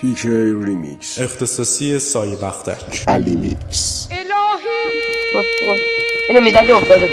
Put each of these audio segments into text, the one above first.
PK ریمیکس اختصاصی سایه بختک علی میکس. اینو میدن که افتاده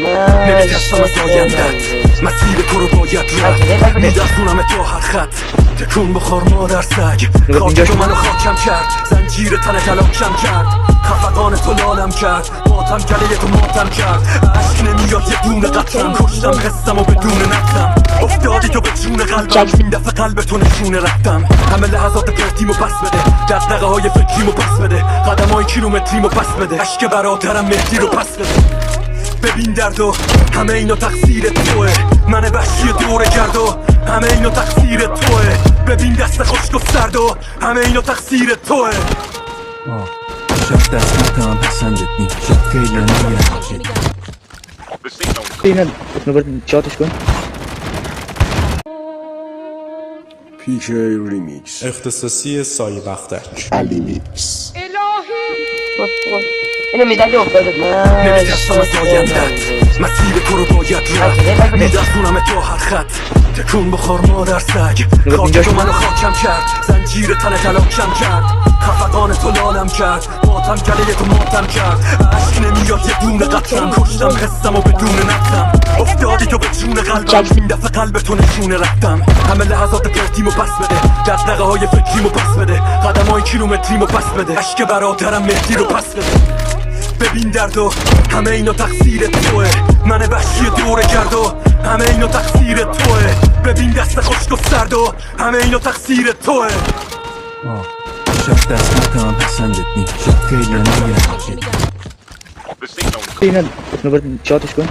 نمیترسم از آیندت، مسیر تو رو باید رفت، میدرسونم تو هر خط، تکون بخور مادر سگ، خاک تو منو خاکم کرد، زنجیر تن تلاکم کرد، خفقان تو لالم کرد، ماتم گله تو ماتم کرد، عشق نمیاد یه دونه قطرم، کشتم حسم و بدون نفتم، افتادی تو به جون قلبم، این دفعه قلب تو نشونه رفتم، همه لحظات پرتیمو پس بده، دقدقه های فکریمو پس بده، قدم های کیلومتریمو پس بده، عشق برادرم مهدی رو پس بده. ببین دردو همه اینو تقصیر توه، من وحشی دوره کرد و همه اینو تقصیر توه، ببین دست خشک و سرد و همه اینو تقصیر توه. شاید دست نکنم پسندت نی شاید خیلی نگرم اینو باید جاتش کن. PK ریمیکس اختصاصی سایه بختک علی میکس. اینو میدن که افتاده نمیترسم از آیندت، مسیر تو رو باید رفت، میدرسونم تو هر خط، تکون بخور مادر سگ، خاک تو منو خاکم کرد، زنجیر تن تلاکم کرد، خفقان تو لالم کرد، ماتم گله تو ماتم کرد، عشق نمیاد یه دونه قطرم، کشتم حسم و بدون نفتم، افتادی تو به جون قلبم، این دفعه قلب تو نشونه رفتم، همه لحظات پرتیمو پس بده، دقدقه های فکریمو پس بده، قدم های کیلومتریمو پس بده، عشق برادرم مهدی رو پس بده. ببین دردو همه اینو تقصیر توه، من وحشی دوره کرد و همه اینو تقصیر توه، ببین دست خشک و سرد و همه اینو تقصیر توه. شاید دست نکنم پسندت نی شاید خیلی نگرم اینو باید جاتش کن.